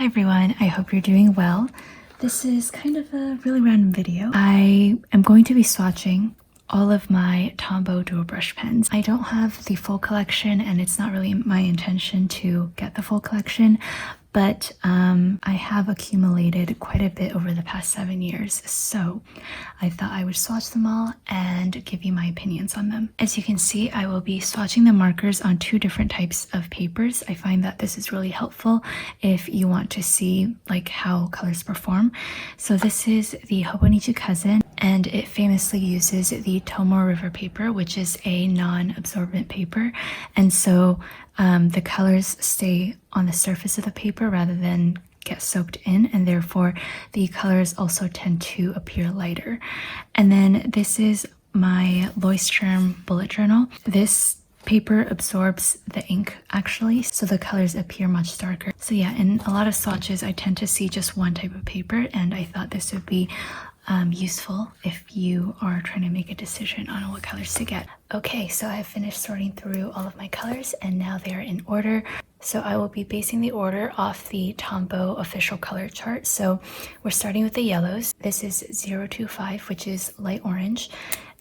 Hi everyone, I hope you're doing well. This is kind of a really random video. I am going to be swatching all of my Tombow dual brush pens. I don't have the full collection and it's not really my intention to get the full collection, but I have accumulated quite a bit over the past 7 years, so I thought I would swatch them all and give you my opinions on them. As you can see, I will be swatching the markers on 2 different types of papers. I find that this is really helpful if you want to see like how colors perform. So this is the Hobonichi cousin, and it famously uses the Tombow river paper, which is a non-absorbent paper, and so the colors stay on the surface of the paper rather than get soaked in, and therefore the colors also tend to appear lighter. And then this is my Leuchtturm bullet journal. This paper absorbs the ink actually, so the colors appear much darker. So yeah, in a lot of swatches I tend to see just one type of paper, and I thought this would be useful if you are trying to make a decision on what colors to get. Okay, so I have finished sorting through all of my colors and now they are in order. So I will be basing the order off the Tombow official color chart. So we're starting with the yellows. This is 025, which is light orange.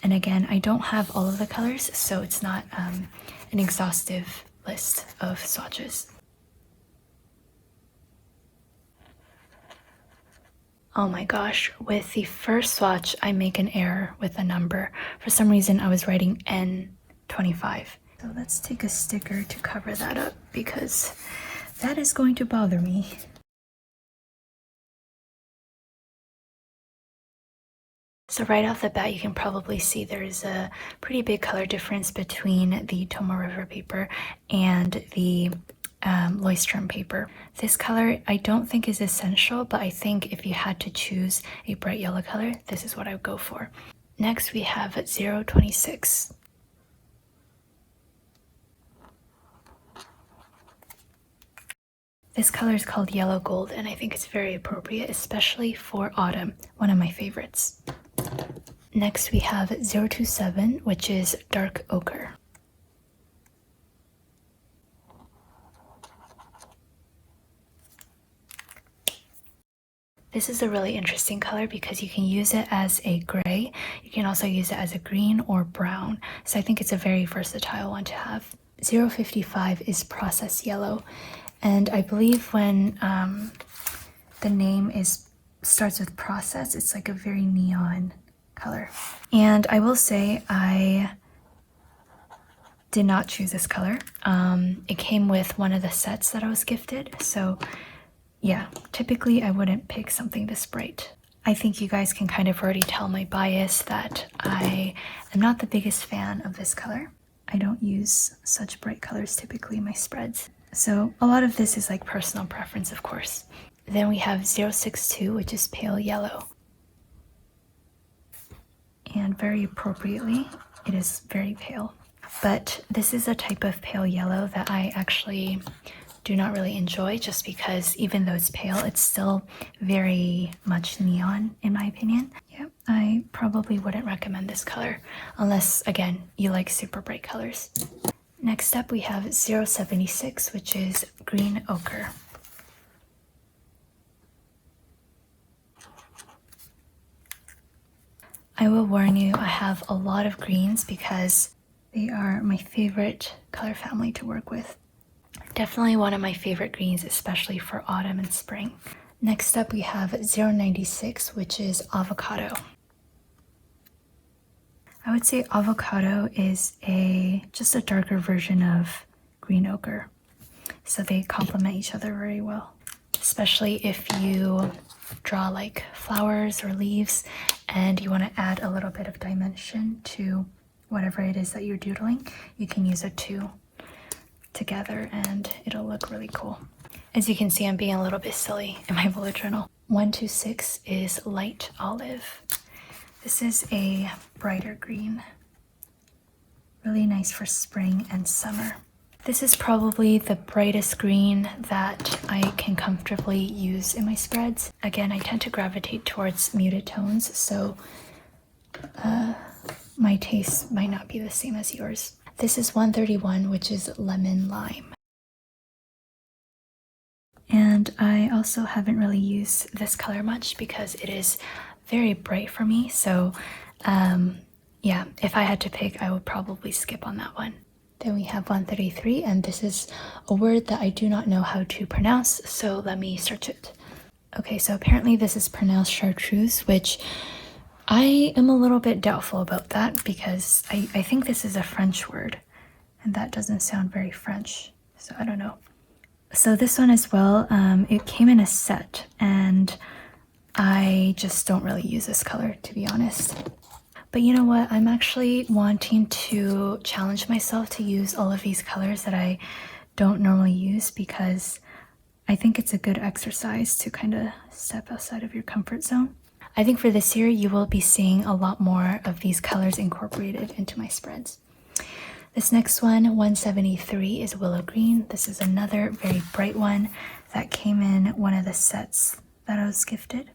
And again, I don't have all of the colors, so it's not an exhaustive list of swatches. Oh my gosh, with the first swatch, I make an error with a number. For some reason, I was writing N25. So let's take a sticker to cover that up because that is going to bother me. So right off the bat, you can probably see there's a pretty big color difference between the Tombow river paper and the Leuchtturm paper. This color I don't think is essential, but I think if you had to choose a bright yellow color, this is what I would go for. Next we have 026. This color is called yellow gold, and I think it's very appropriate, especially for autumn, one of my favorites. Next we have 027, which is dark ochre. This is a really interesting color because you can use it as a gray, you can also use it as a green or brown, so I think it's a very versatile one to have. 055 is process yellow, and I believe when the name starts with process, it's like a very neon color. And I will say I did not choose this color. It came with one of the sets that I was gifted, so yeah, typically I wouldn't pick something this bright. I think you guys can kind of already tell my bias that I am not the biggest fan of this color. I don't use such bright colors typically in my spreads. So a lot of this is like personal preference, of course. Then we have 062, which is pale yellow. And very appropriately, it is very pale. But this is a type of pale yellow that I actually do not really enjoy, just because even though it's pale, it's still very much neon in my opinion. Yeah, I probably wouldn't recommend this color unless, again, you like super bright colors. Next up we have 076, which is green ochre. I will warn you, I have a lot of greens because they are my favorite color family to work with. Definitely one of my favorite greens, especially for autumn and spring. Next up we have 096, which is avocado. I would say avocado is just a darker version of green ochre. So they complement each other very well, especially if you draw like flowers or leaves and you want to add a little bit of dimension to whatever it is that you're doodling. You can use the two together and it'll look really cool. As you can see, I'm being a little bit silly in my bullet journal. 126 is light olive. This is a brighter green, really nice for spring and summer. This is probably the brightest green that I can comfortably use in my spreads. Again, I tend to gravitate towards muted tones, so my taste might not be the same as yours. This is 131, which is lemon lime. And I also haven't really used this color much because it is very bright for me. So yeah, if I had to pick, I would probably skip on that one. Then we have 133, and this is a word that I do not know how to pronounce, so let me search it. Okay, so apparently this is pronounced chartreuse, which I am a little bit doubtful about that because I think this is a French word, and that doesn't sound very French, so I don't know. So this one as well, it came in a set, and I just don't really use this color, to be honest. But you know what? I'm actually wanting to challenge myself to use all of these colors that I don't normally use because I think it's a good exercise to kind of step outside of your comfort zone. I think for this year, you will be seeing a lot more of these colors incorporated into my spreads. This next one, 173, is Willow Green. This is another very bright one that came in one of the sets that I was gifted.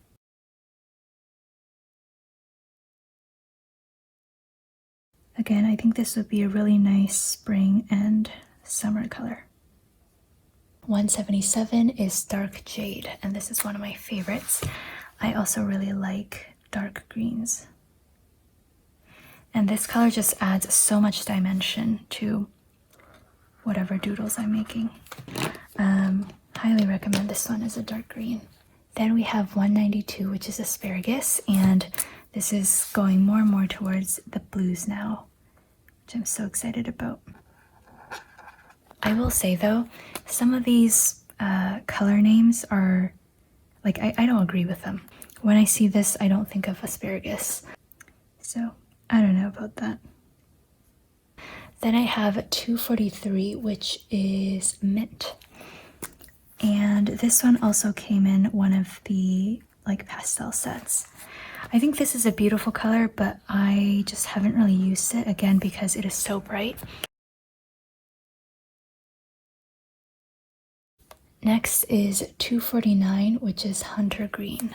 Again, I think this would be a really nice spring and summer color. 177 is Dark Jade, and this is one of my favorites. I also really like dark greens. And this color just adds so much dimension to whatever doodles I'm making. Highly recommend this one as a dark green. Then we have 192, which is Asparagus, and this is going more and more towards the blues now, which I'm so excited about. I will say though, some of these color names are, like, I don't agree with them. When I see this, I don't think of asparagus. So, I don't know about that. Then I have 243, which is Mint. And this one also came in one of the, like, pastel sets. I think this is a beautiful color, but I just haven't really used it, again, because it is so bright. Next is 249, which is Hunter Green.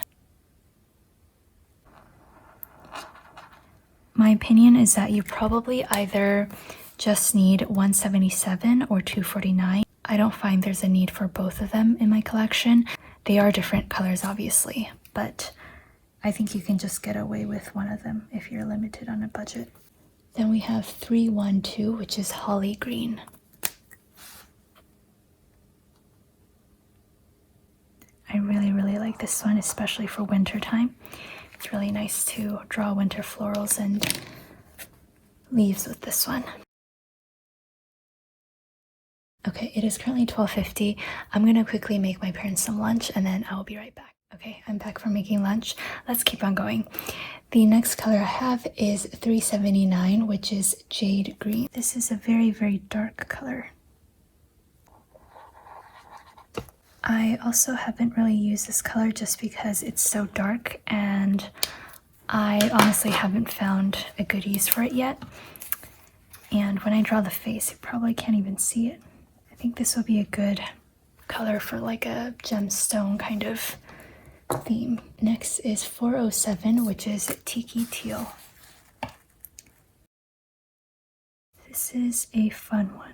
My opinion is that you probably either just need 177 or 249. I don't find there's a need for both of them in my collection. They are different colors, obviously, but I think you can just get away with one of them if you're limited on a budget. Then we have 312, which is Holly Green. I really like this one, especially for winter time. It's really nice to draw winter florals and leaves with this one. Okay, it is currently 12:50. I'm gonna quickly make my parents some lunch and then I will be right back. Okay, I'm back from making lunch. Let's keep on going. The next color I have is 379, which is Jade Green. This is a very dark color. I also haven't really used this color just because it's so dark and I honestly haven't found a good use for it yet. And when I draw the face, you probably can't even see it. I think this will be a good color for like a gemstone kind of theme. Next is 407, which is Tiki Teal. This is a fun one.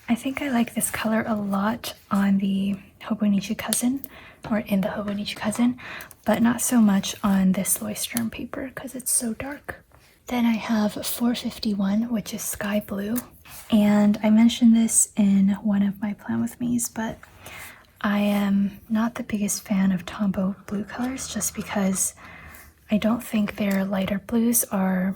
I think I like this color a lot on the Hobonichi Cousin, or in the Hobonichi Cousin, but not so much on this Leuchtturm paper because it's so dark. Then I have 451, which is Sky Blue. And I mentioned this in one of my Plan With Me's, but I am not the biggest fan of Tombow blue colors just because I don't think their lighter blues are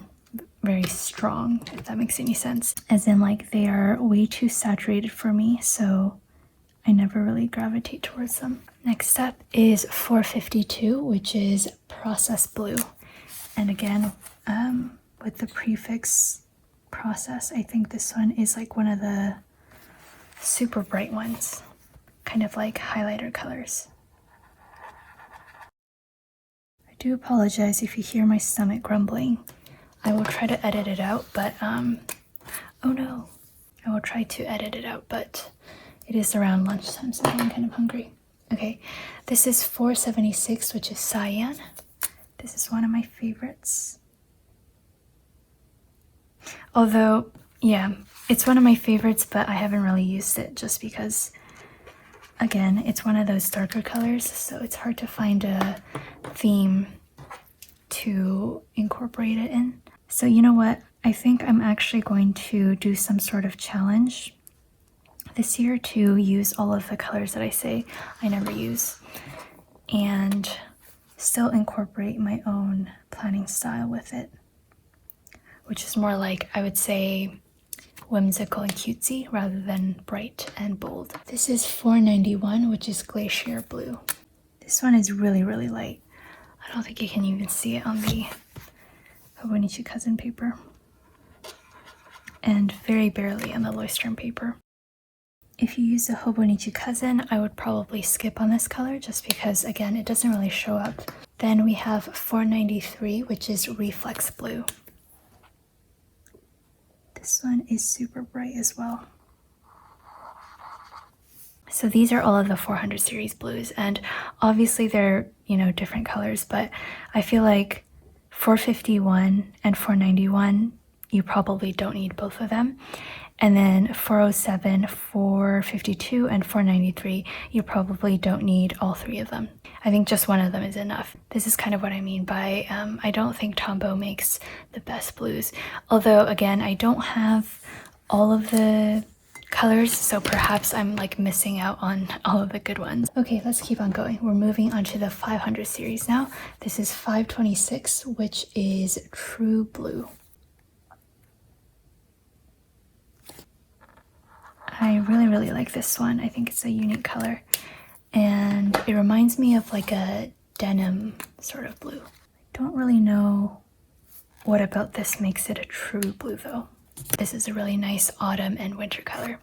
very strong, if that makes any sense. As in, like, they are way too saturated for me, so I never really gravitate towards them. Next up is 452, which is Process Blue. And again, with the prefix process, I think this one is like one of the super bright ones, kind of like highlighter colors. I do apologize if you hear my stomach grumbling. I will try to edit it out, but oh no. I will try to edit it out, but it is around lunchtime, so I'm kind of hungry. Okay, this is 476, which is Cyan. This is one of my favorites. Although, yeah, it's one of my favorites, but I haven't really used it just because again, it's one of those darker colors, so it's hard to find a theme to incorporate it in. So you know what? I think I'm actually going to do some sort of challenge this year to use all of the colors that I say I never use and still incorporate my own planning style with it, which is more like, I would say, whimsical and cutesy rather than bright and bold. This is 491, which is Glacier Blue. This one is really, really light. I don't think you can even see it on the Hobonichi Cousin paper, and very barely on the Leuchtturm paper. If you use a Hobonichi Cousin, I would probably skip on this color just because, again, it doesn't really show up. Then we have 493, which is Reflex Blue. This one is super bright as well. So these are all of the 400 series blues, and obviously they're, you know, different colors, but I feel like 451 and 491, you probably don't need both of them. And then 407, 452, and 493, you probably don't need all three of them. I think just one of them is enough. This is kind of what I mean by, I don't think Tombow makes the best blues. Although, again, I don't have all of the colors, so perhaps I'm like missing out on all of the good ones. Okay, let's keep on going. We're moving on to the 500 series now. This is 526, which is True Blue. I really, really like this one. I think it's a unique color. And it reminds me of like a denim sort of blue. I don't really know what about this makes it a true blue though. This is a really nice autumn and winter color.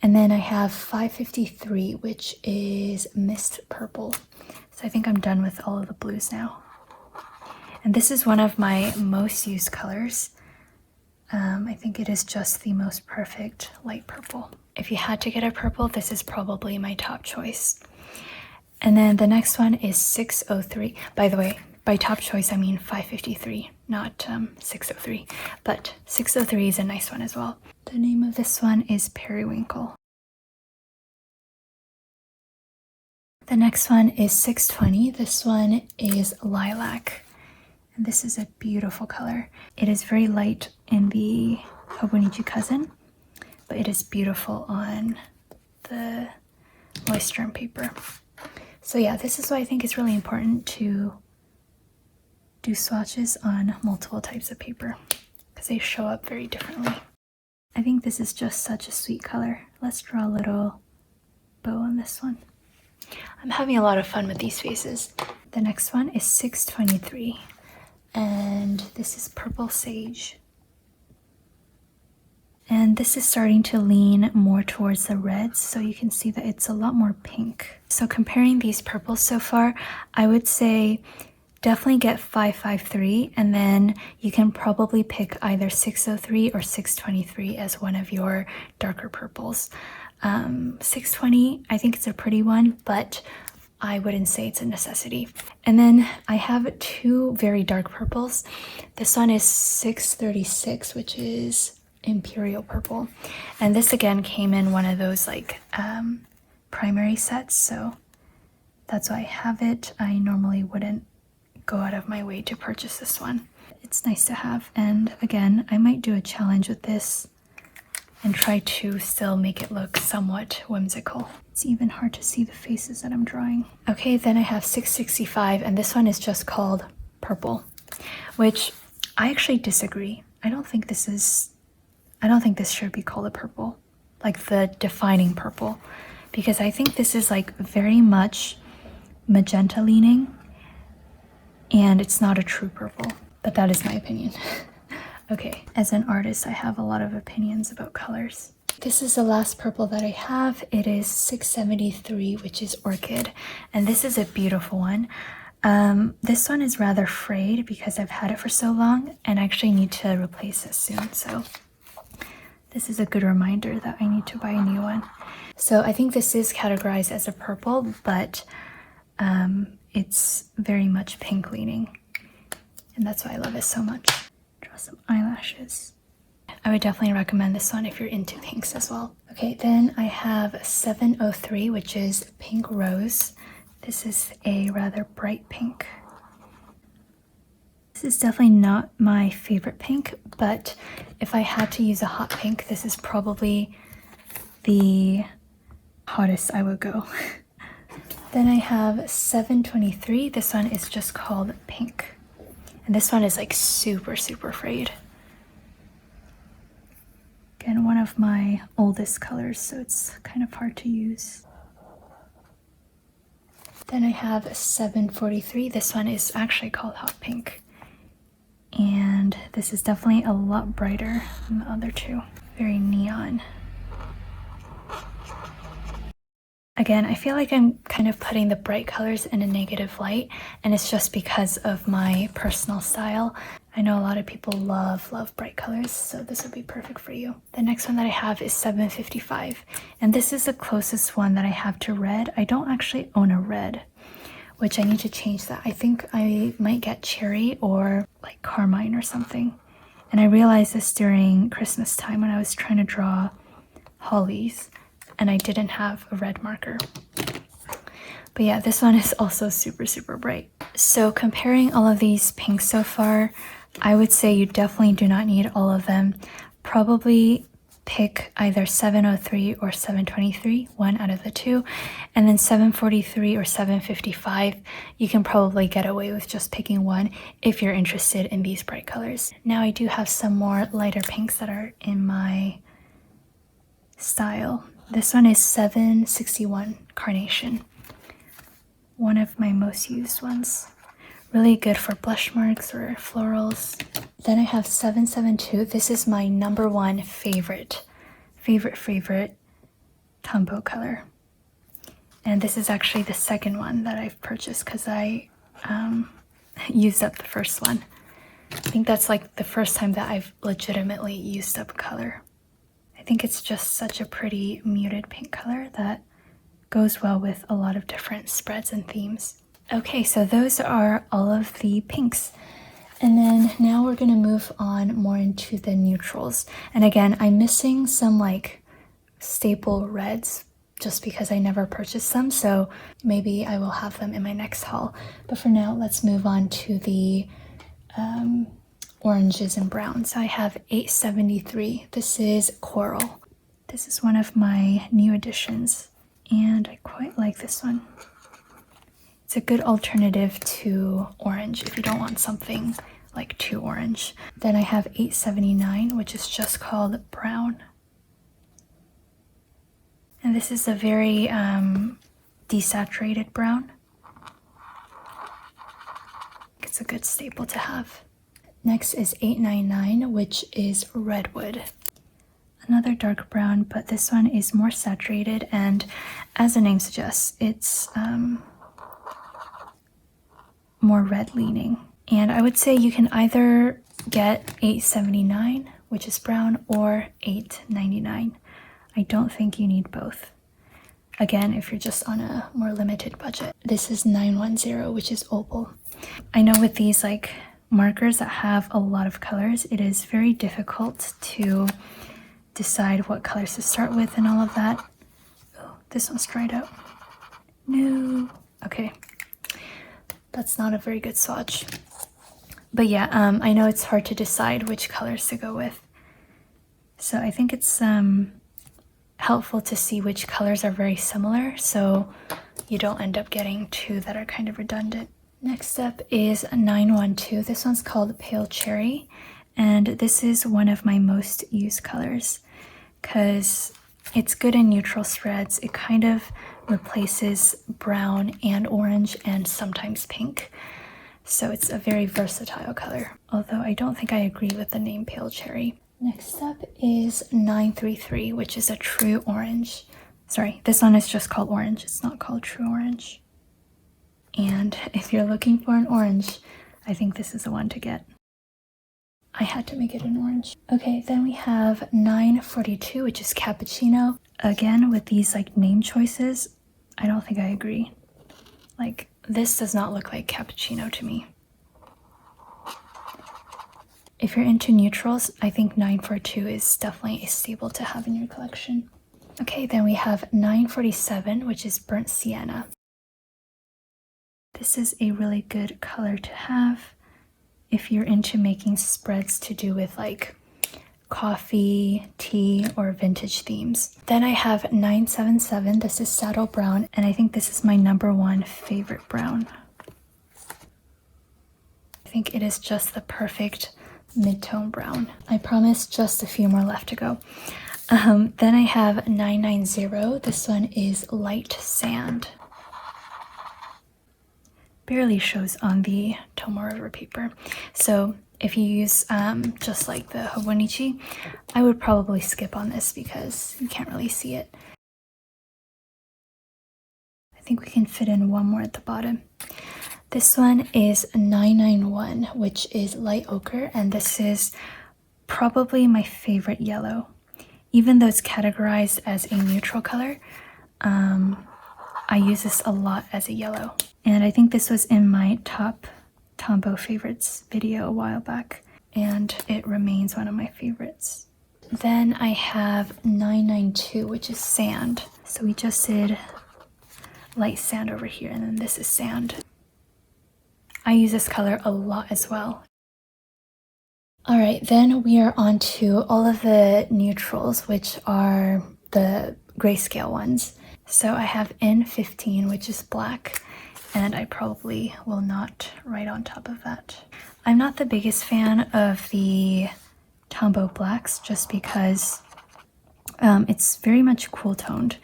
And then I have 553, which is Mist Purple. So I think I'm done with all of the blues now. And this is one of my most used colors. I think it is just the most perfect light purple. If you had to get a purple, this is probably my top choice. And then the next one is 603. By the way, by top choice, I mean 553, not 603. But 603 is a nice one as well. The name of this one is Periwinkle. The next one is 620. This one is Lilac. And this is a beautiful color. It is very light in the Hobonichi Cousin, but it is beautiful on the Leuchtturm paper. So yeah, this is why I think it's really important to do swatches on multiple types of paper because they show up very differently. I think this is just such a sweet color. Let's draw a little bow on this one. I'm having a lot of fun with these faces. The next one is 623. And this is Purple Sage. And this is starting to lean more towards the reds, so you can see that it's a lot more pink. So comparing these purples so far, I would say definitely get 553, and then you can probably pick either 603 or 623 as one of your darker purples. 620, I think it's a pretty one, but I wouldn't say it's a necessity. And then I have two very dark purples. This one is 636, which is Imperial Purple. And this again came in one of those like primary sets, so that's why I have it. I normally wouldn't go out of my way to purchase this one. It's nice to have. And again, I might do a challenge with this and try to still make it look somewhat whimsical. It's even hard to see the faces that I'm drawing. Okay, then I have 665, and this one is just called Purple, which I actually disagree. I don't think this should be called a purple, like the defining purple, because I think this is like very much magenta leaning, and it's not a true purple, but that is my opinion. Okay, as an artist, I have a lot of opinions about colors. This is the last purple that I have. It is 673, which is Orchid, and this is a beautiful one. This one is rather frayed because I've had it for so long, and I actually need to replace it soon, so this is a good reminder that I need to buy a new one. So I think this is categorized as a purple, but it's very much pink leaning, and that's why I love it so much. Draw some eyelashes. I would definitely recommend this one if you're into pinks as well. Okay, then I have 703, which is Pink Rose. This is a rather bright pink. This is definitely not my favorite pink, but if I had to use a hot pink, this is probably the hottest I would go. Then I have 723. This one is just called Pink. And this one is like super, super frayed. Again, one of my oldest colors, so it's kind of hard to use. Then I have 743. This one is actually called Hot Pink. And this is definitely a lot brighter than the other two. Very neon. Again, I feel like I'm kind of putting the bright colors in a negative light, and it's just because of my personal style. I know a lot of people love bright colors, so this would be perfect for you. The next one that I have is 755, and this is the closest one that I have to red. I don't actually own a red, which I need to change that. I think I might get cherry or like carmine or something. And I realized this during Christmas time when I was trying to draw hollies, and I didn't have a red marker. But yeah, this one is also super, super bright. So comparing all of these pinks so far, I would say you definitely do not need all of them. Probably pick either 703 or 723, one out of the two, and then 743 or 755. You can probably get away with just picking one if you're interested in these bright colors. Now I do have some more lighter pinks that are in my style. This one is 761 Carnation, one of my most used ones. Really good for blush marks or florals. Then I have 772. This is my number one favorite Tombow color. And this is actually the second one that I've purchased because I used up the first one. I think that's like the first time that I've legitimately used up color. I think it's just such a pretty muted pink color that goes well with a lot of different spreads and themes. Okay, so those are all of the pinks. And then now we're gonna move on more into the neutrals. And again, I'm missing some like staple reds just because I never purchased them, so maybe I will have them in my next haul. But for now, let's move on to the oranges and browns. I have 873. This is Coral. This is one of my new additions, and I quite like this one. It's a good alternative to orange if you don't want something like too orange. Then I have 879, which is just called Brown. And this is a very desaturated brown. It's a good staple to have. Next is 899, which is Redwood. Another dark brown, but this one is more saturated, and as the name suggests, it's more red leaning. And I would say you can either get 879, which is brown, or 899. I don't think you need both. Again, if you're just on a more limited budget. This is 910, which is Opal. I know with these like markers that have a lot of colors, it is very difficult to decide what colors to start with and all of that. Oh, this one's dried out. No. Okay. That's not a very good swatch. But yeah, I know it's hard to decide which colors to go with. So I think it's helpful to see which colors are very similar so you don't end up getting two that are kind of redundant. Next up is 912. This one's called Pale Cherry, and this is one of my most used colors because it's good in neutral spreads. It kind of replaces brown and orange and sometimes pink. So it's a very versatile color, although I don't think I agree with the name Pale Cherry. Next up is 933, which is a true orange. Sorry, this one is just called orange. It's not called true orange. And if you're looking for an orange, I think this is the one to get. I had to make it an orange. Okay, then we have 942, which is Cappuccino. Again, with these like name choices, I don't think I agree. Like, this does not look like Cappuccino to me. If you're into neutrals, I think 942 is definitely a staple to have in your collection. Okay, then we have 947, which is burnt sienna. This is a really good color to have if you're into making spreads to do with like coffee, tea, or vintage themes. Then I have 977. This is saddle brown, and I think this is my #1 favorite brown. I think it is just the perfect mid-tone brown. I promise just a few more left to go. Then I have 990. This one is light sand. Barely shows on the Tombow River paper. So if you use just like the Hobonichi, I would probably skip on this because you can't really see it. I think we can fit in one more at the bottom. This one is 991, which is light ochre, and this is probably my favorite yellow. Even though it's categorized as a neutral color, I use this a lot as a yellow. And I think this was in my top Tombow favorites video a while back, and it remains one of my favorites. Then I have 992, which is sand. So we just did light sand over here, and then this is sand. I use this color a lot as well. Alright, then we are on to all of the neutrals, which are the grayscale ones. So I have N15, which is black, and I probably will not write on top of that. I'm not the biggest fan of the Tombow blacks just because it's very much cool toned.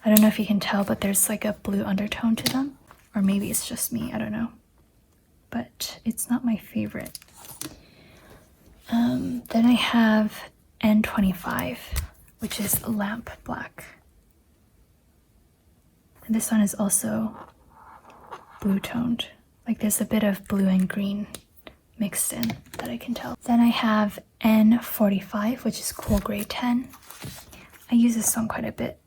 I don't know if you can tell, but there's like a blue undertone to them, or maybe it's just me, I don't know. But it's not my favorite. Then I have N25, which is lamp black. And this one is also blue toned. Like there's a bit of blue and green mixed in that I can tell. Then I have N45, which is cool gray 10. I use this one quite a bit.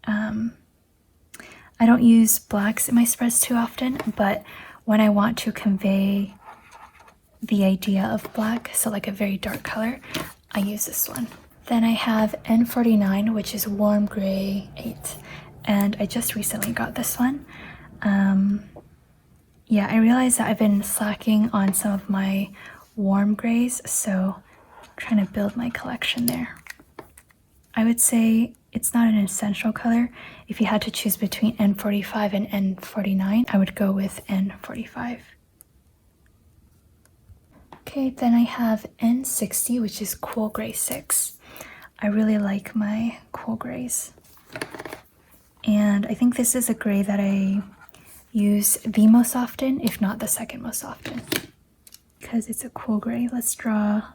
I don't use blacks in my spreads too often, but when I want to convey the idea of black, so like a very dark color, I use this one. Then I have N49, which is warm gray 8, and I just recently got this one. Yeah, I realized that I've been slacking on some of my warm grays, so I'm trying to build my collection there. I would say it's not an essential color. If you had to choose between N45 and N49, I would go with N45. Okay, then I have N60, which is cool gray 6. I really like my cool grays. And I think this is a gray that I use the most often, if not the second most often, because it's a cool gray. Let's draw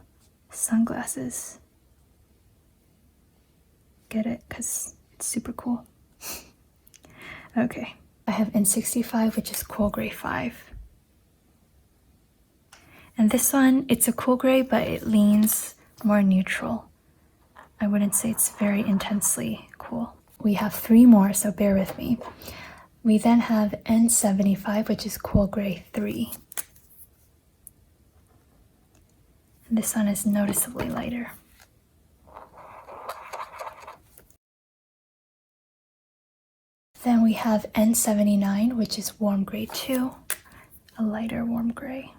sunglasses. Get it? Because it's super cool. Okay, I have N65, which is cool gray 5. And this one, it's a cool gray, but it leans more neutral. I wouldn't say it's very intensely cool. We have 3 more, so bear with me. We then have N75, which is cool gray 3. And this one is noticeably lighter. Then we have N79, which is warm gray 2, a lighter warm gray.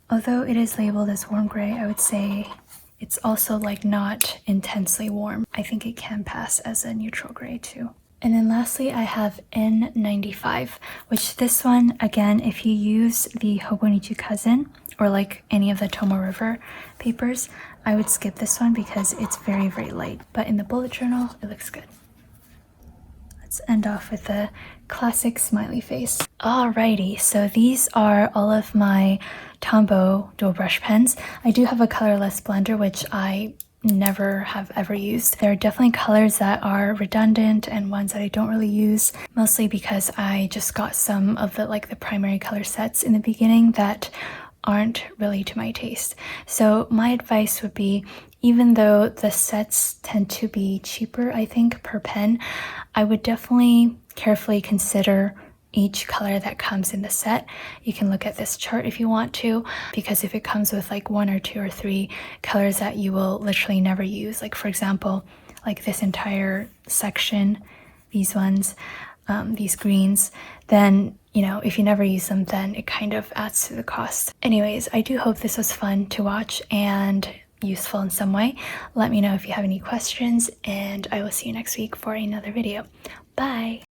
Although it is labeled as warm gray, I would say it's also like not intensely warm. I think it can pass as a neutral gray too. And then lastly, I have N95, which this one, again, if you use the Hobonichi cousin or like any of the Tombow River papers, I would skip this one because it's very, very light. But in the bullet journal, it looks good. Let's end off with a classic smiley face. Alrighty, so these are all of my Tombow dual brush pens. I do have a colorless blender, which I never have ever used. There are definitely colors that are redundant and ones that I don't really use, mostly because I just got some of the primary color sets in the beginning that aren't really to my taste. So my advice would be, even though the sets tend to be cheaper, I think, per pen, I would definitely carefully consider each color that comes in the set. You can look at this chart if you want to, because if it comes with like 1 or 2 or 3 colors that you will literally never use, like for example, like this entire section, these ones, these greens, then you know, if you never use them, then it kind of adds to the cost. Anyways, I do hope this was fun to watch and useful in some way. Let me know if you have any questions, and I will see you next week for another video. Bye!